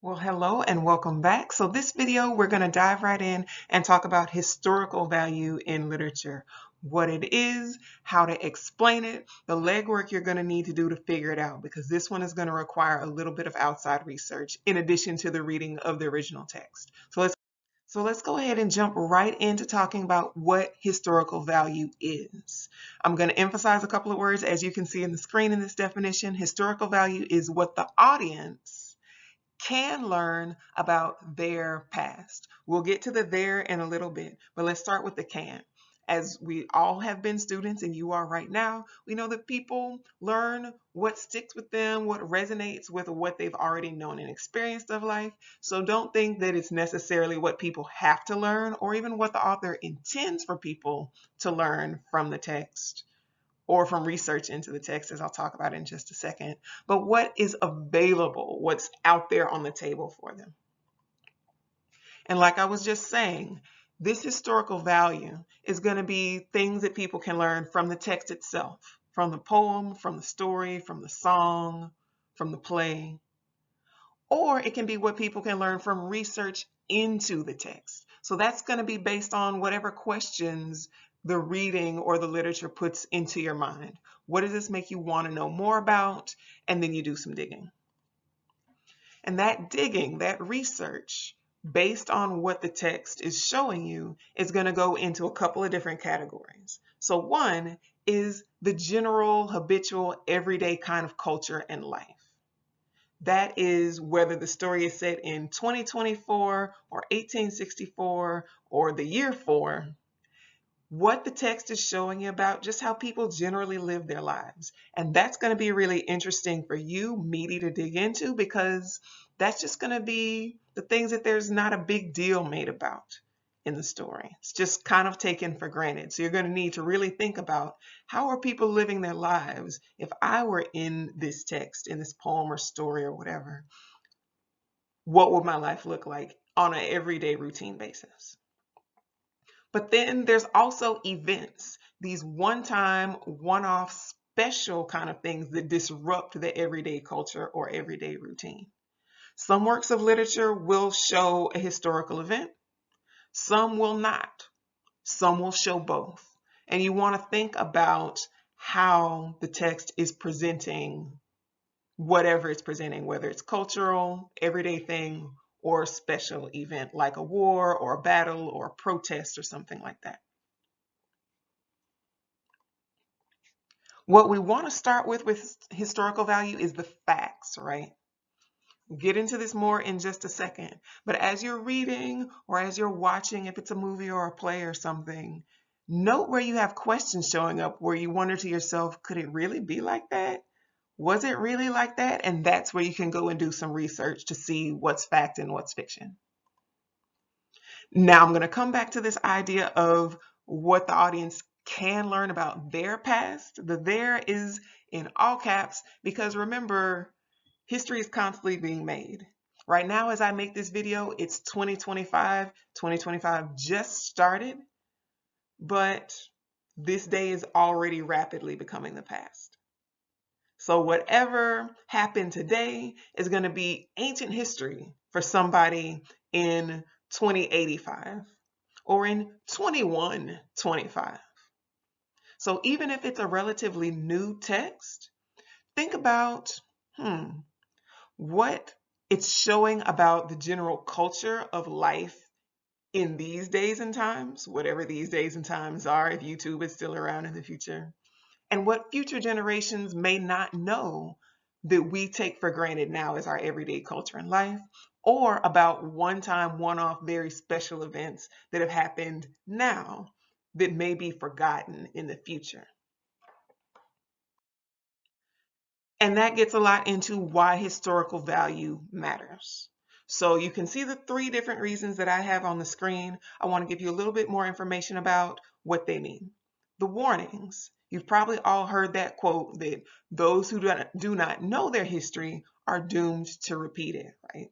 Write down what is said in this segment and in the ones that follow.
Well, hello and welcome back. So this video, we're going to dive right in and talk about historical value in literature, what it is, how to explain it, the legwork you're going to need to do to figure it out, because this one is going to require a little bit of outside research in addition to the reading of the original text. So let's go ahead and jump right into talking about what historical value is. I'm going to emphasize a couple of words. As you can see in the screen in this definition, historical value is what the audience can learn about their past. We'll get to the there in a little bit, but let's start with the can. As we all have been students, and you are right now, we know that people learn what sticks with them, what resonates with what they've already known and experienced of life. So don't think that it's necessarily what people have to learn or even what the author intends for people to learn from the text or from research into the text, as I'll talk about in just a second, but what is available, what's out there on the table for them. And like I was just saying, this historical value is going to be things that people can learn from the text itself, from the poem, from the story, from the song, from the play, or it can be what people can learn from research into the text. So that's going to be based on whatever questions the reading or the literature puts into your mind. What does this make you want to know more about? And then you do some digging. And that digging, that research, based on what the text is showing you, is going to go into a couple of different categories. So one is the general, habitual, everyday kind of culture and life. That is whether the story is set in 2024 or 1864 or the year 4, what the text is showing you about just how people generally live their lives. And that's going to be really interesting for you, meaty to dig into, because that's just going to be the things that there's not a big deal made about in the story. It's just kind of taken for granted. So you're going to need to really think about, how are people living their lives if I were in this text, in this poem or story or whatever? What would my life look like on an everyday routine basis? But then there's also events, these one-time, one-off, special kind of things that disrupt the everyday culture or everyday routine. Some works of literature will show a historical event, some will not. Some will show both. And you want to think about how the text is presenting whatever it's presenting, whether it's cultural, everyday thing, or a special event like a war or a battle or a protest or something like that. What we want to start with historical value is the facts, right? We'll get into this more in just a second. But as you're reading or as you're watching, if it's a movie or a play or something, note where you have questions showing up where you wonder to yourself, could it really be like that? Was it really like that? And that's where you can go and do some research to see what's fact and what's fiction. Now I'm going to come back to this idea of what the audience can learn about their past. The there is in all caps because remember, history is constantly being made. Right now, as I make this video, it's 2025. 2025 just started, but this day is already rapidly becoming the past. So whatever happened today is going to be ancient history for somebody in 2085 or in 2125. So even if it's a relatively new text, think about what it's showing about the general culture of life in these days and times, whatever these days and times are, if YouTube is still around in the future, and what future generations may not know that we take for granted now as our everyday culture and life, or about one-time, one-off, very special events that have happened now that may be forgotten in the future. And that gets a lot into why historical value matters. So you can see the 3 different reasons that I have on the screen. I want to give you a little bit more information about what they mean. The warnings. You've probably all heard that quote that those who do not know their history are doomed to repeat it, right?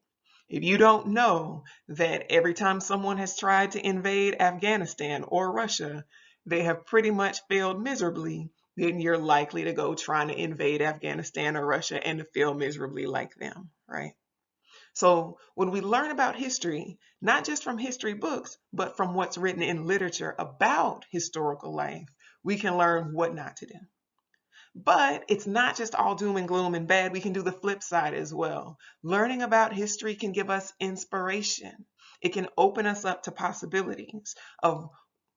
If you don't know that every time someone has tried to invade Afghanistan or Russia, they have pretty much failed miserably, then you're likely to go trying to invade Afghanistan or Russia and to fail miserably like them, right? So when we learn about history, not just from history books, but from what's written in literature about historical life, we can learn what not to do. But it's not just all doom and gloom and bad. We can do the flip side as well. Learning about history can give us inspiration. It can open us up to possibilities of,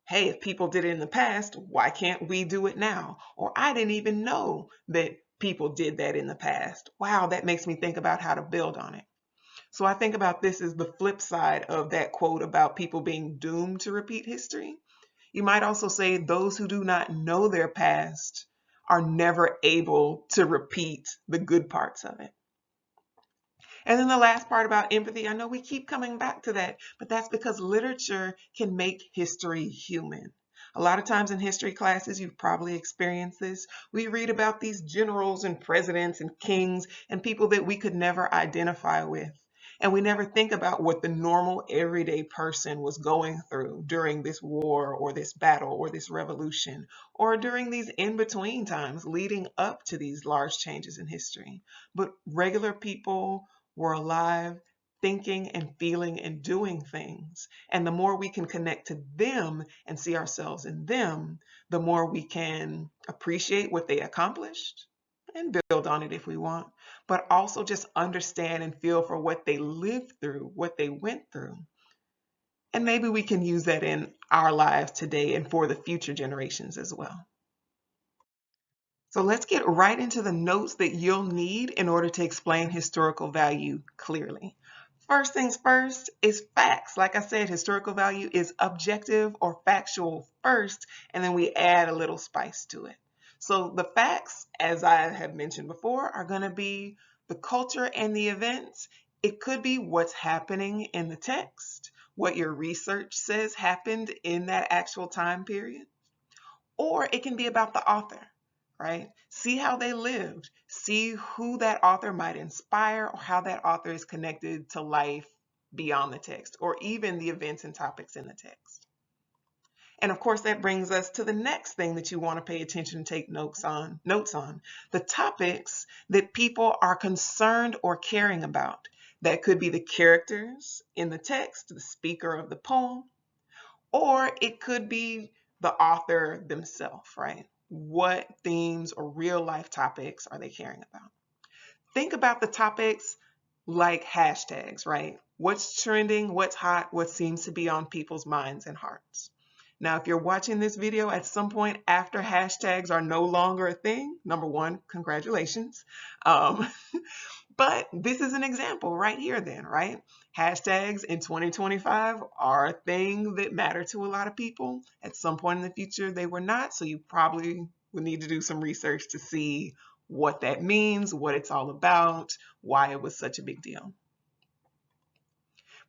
hey, if people did it in the past, why can't we do it now? Or I didn't even know that people did that in the past. Wow, that makes me think about how to build on it. So I think about this as the flip side of that quote about people being doomed to repeat history. You might also say those who do not know their past are never able to repeat the good parts of it. And then the last part about empathy, I know we keep coming back to that, but that's because literature can make history human. A lot of times in history classes, you've probably experienced this. We read about these generals and presidents and kings and people that we could never identify with. And we never think about what the normal everyday person was going through during this war or this battle or this revolution or during these in-between times leading up to these large changes in history. But regular people were alive, thinking and feeling and doing things. And the more we can connect to them and see ourselves in them, the more we can appreciate what they accomplished and build on it if we want, but also just understand and feel for what they lived through, what they went through. And maybe we can use that in our lives today and for the future generations as well. So let's get right into the notes that you'll need in order to explain historical value clearly. First things first is facts. Like I said, historical value is objective or factual first, and then we add a little spice to it. So the facts, as I have mentioned before, are going to be the culture and the events. It could be what's happening in the text, what your research says happened in that actual time period, or it can be about the author, right? See how they lived, see who that author might inspire, or how that author is connected to life beyond the text, or even the events and topics in the text. And of course, that brings us to the next thing that you want to pay attention and take notes on, the topics that people are concerned or caring about. That could be the characters in the text, the speaker of the poem, or it could be the author themselves, right? What themes or real life topics are they caring about? Think about the topics like hashtags, right? What's trending, what's hot, what seems to be on people's minds and hearts. Now, if you're watching this video at some point after hashtags are no longer a thing, number one, congratulations. But this is an example right here then, right? Hashtags in 2025 are a thing that matter to a lot of people. At some point in the future, they were not. So you probably would need to do some research to see what that means, what it's all about, why it was such a big deal.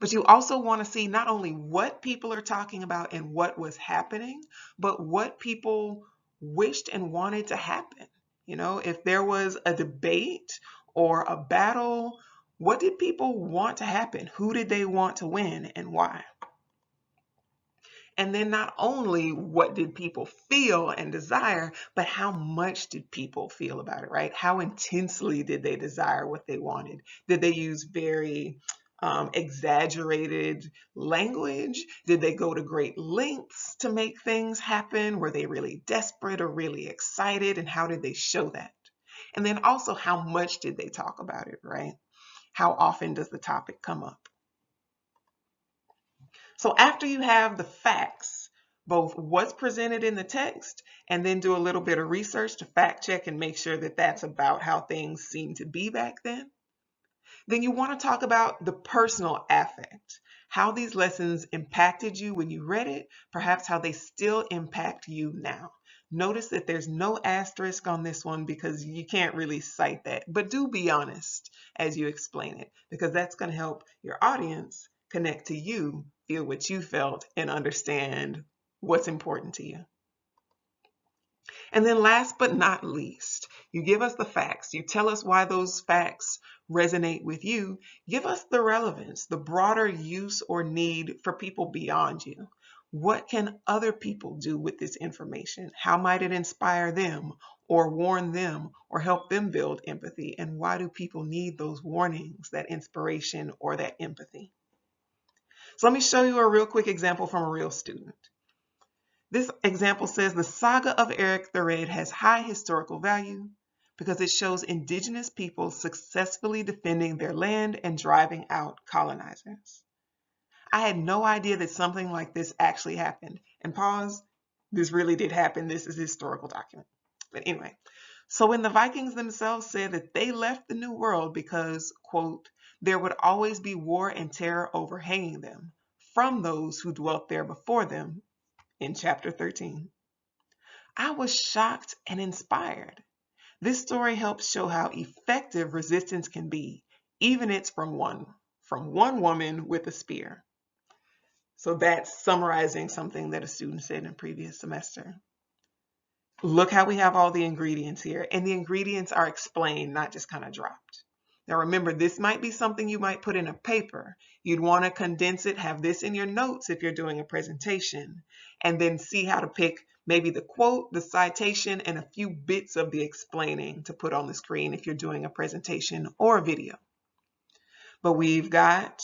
But you also want to see not only what people are talking about and what was happening, but what people wished and wanted to happen. You know, if there was a debate or a battle, what did people want to happen? Who did they want to win and why? And then not only what did people feel and desire, but how much did people feel about it, right? How intensely did they desire what they wanted? Did they use very exaggerated language? Did they go to great lengths to make things happen? Were they really desperate or really excited? And how did they show that? And then also, how much did they talk about it, right? How often does the topic come up? So after you have the facts, both what's presented in the text and then do a little bit of research to fact check and make sure that that's about how things seem to be back then you want to talk about the personal affect, how these lessons impacted you when you read it, perhaps how they still impact you now. Notice that there's no asterisk on this one because you can't really cite that, but do be honest as you explain it because that's going to help your audience connect to you, feel what you felt, and understand what's important to you. And then last but not least, you give us the facts. You tell us why those facts resonate with you. Give us the relevance, the broader use or need for people beyond you. What can other people do with this information? How might it inspire them? or warn them or help them build empathy? And why do people need those warnings, that inspiration, or that empathy? So let me show you a real quick example from a real student. This example says the saga of Eric the Red has high historical value because it shows indigenous peoples successfully defending their land and driving out colonizers. I had no idea that something like this actually happened. And pause, this really did happen. This is a historical document. But anyway, so when the Vikings themselves said that they left the New World because, quote, there would always be war and terror overhanging them from those who dwelt there before them, in chapter 13, I was shocked and inspired. This story helps show how effective resistance can be, even it's from one woman with a spear. So that's summarizing something that a student said in a previous semester. Look how we have all the ingredients here, and the ingredients are explained, not just kind of dropped. Now remember, this might be something you might put in a paper. You'd want to condense it, have this in your notes if you're doing a presentation, and then see how to pick maybe the quote, the citation, and a few bits of the explaining to put on the screen if you're doing a presentation or a video. But we've got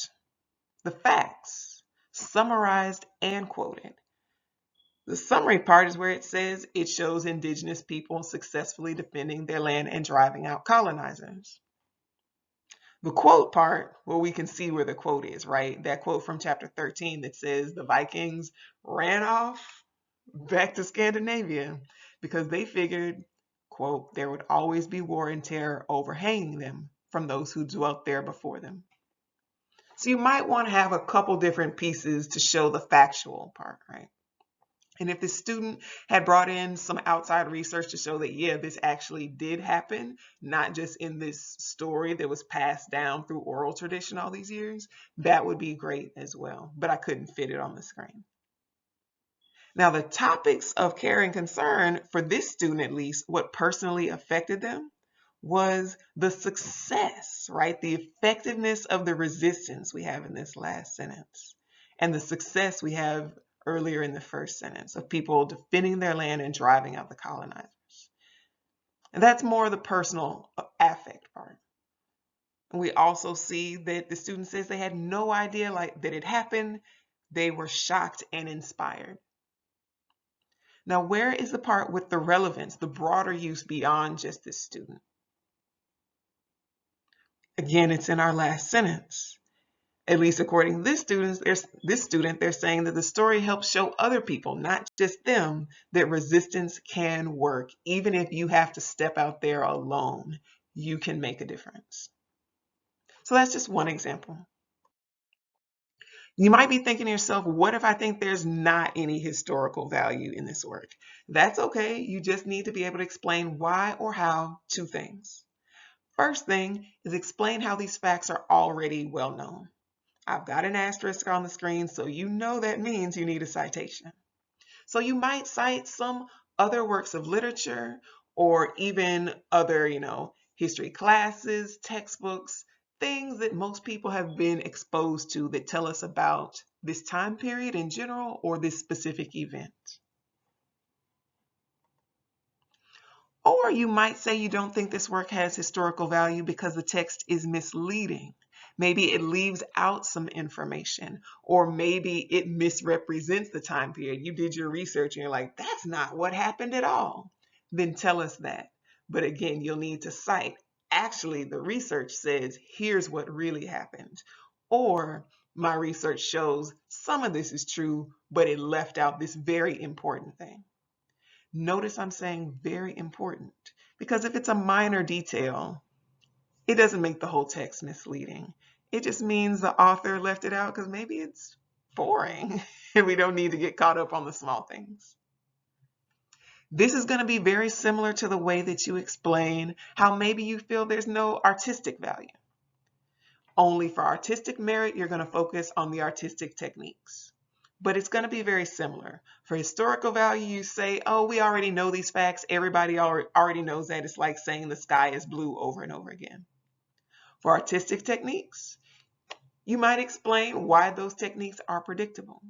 the facts, summarized and quoted. The summary part is where it says it shows indigenous people successfully defending their land and driving out colonizers. The quote part, well, we can see where the quote is, right? That quote from chapter 13 that says the Vikings ran off back to Scandinavia because they figured, quote, there would always be war and terror overhanging them from those who dwelt there before them. So you might want to have a couple different pieces to show the factual part, right? And if the student had brought in some outside research to show that, yeah, this actually did happen, not just in this story that was passed down through oral tradition all these years, that would be great as well. But I couldn't fit it on the screen. Now, the topics of care and concern for this student, at least, what personally affected them was the success, right? The effectiveness of the resistance we have in this last sentence, and the success we have earlier in the first sentence of people defending their land and driving out the colonizers. And that's more the personal affect part. And we also see that the student says they had no idea that it happened. They were shocked and inspired. Now, where is the part with the relevance, the broader use beyond just this student? Again, it's in our last sentence. At least according to this student, they're saying that the story helps show other people, not just them, that resistance can work. Even if you have to step out there alone, you can make a difference. So that's just one example. You might be thinking to yourself, what if I think there's not any historical value in this work? That's okay. You just need to be able to explain why or how two things. First thing is explain how these facts are already well known. I've got an asterisk on the screen, so you know that means you need a citation. So you might cite some other works of literature or even other, history classes, textbooks, things that most people have been exposed to that tell us about this time period in general or this specific event. Or you might say you don't think this work has historical value because the text is misleading. Maybe it leaves out some information, or maybe it misrepresents the time period. You did your research and you're like, that's not what happened at all. Then tell us that. But again, you'll need to cite, actually, the research says, here's what really happened. Or my research shows some of this is true, but it left out this very important thing. Notice I'm saying very important, because if it's a minor detail, it doesn't make the whole text misleading. It just means the author left it out because maybe it's boring and we don't need to get caught up on the small things. This is going to be very similar to the way that you explain how maybe you feel there's no artistic value. Only for artistic merit, you're going to focus on the artistic techniques. But it's going to be very similar. For historical value, you say, oh, we already know these facts. Everybody already knows that. It's like saying the sky is blue over and over again. For artistic techniques, you might explain why those techniques are predictable.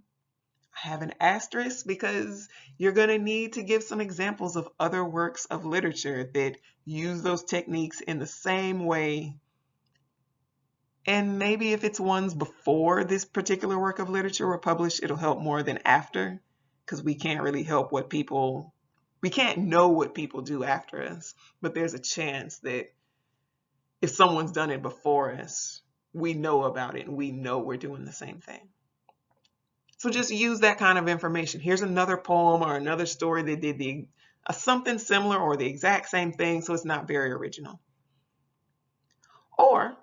have an asterisk because you're going to need to give some examples of other works of literature that use those techniques in the same way. And maybe if it's ones before this particular work of literature were published, it'll help more than after, because we can't really help we can't know what people do after us, but there's a chance that if someone's done it before us, we know about it and we know we're doing the same thing. So just use that kind of information. Here's another poem or another story that did something similar or the exact same thing, so it's not very original. Or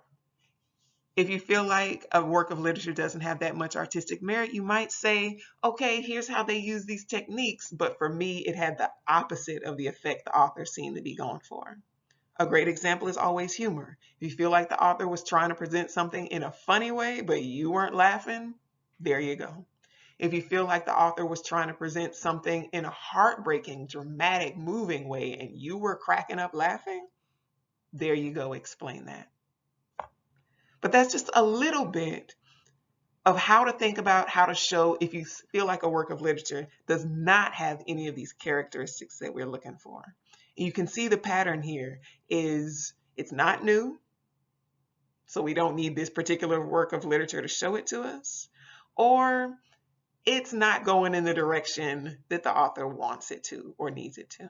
if you feel like a work of literature doesn't have that much artistic merit, you might say, okay, here's how they use these techniques, but for me, it had the opposite of the effect the author seemed to be going for. A great example is always humor. If you feel like the author was trying to present something in a funny way, but you weren't laughing, there you go. If you feel like the author was trying to present something in a heartbreaking, dramatic, moving way, and you were cracking up laughing, there you go, explain that. But that's just a little bit of how to think about how to show if you feel like a work of literature does not have any of these characteristics that we're looking for. And you can see the pattern here is it's not new, so we don't need this particular work of literature to show it to us, or it's not going in the direction that the author wants it to or needs it to.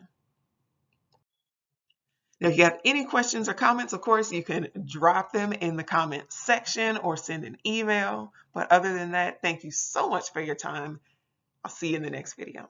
Now, if you have any questions or comments, of course, you can drop them in the comments section or send an email. But other than that, thank you so much for your time. I'll see you in the next video.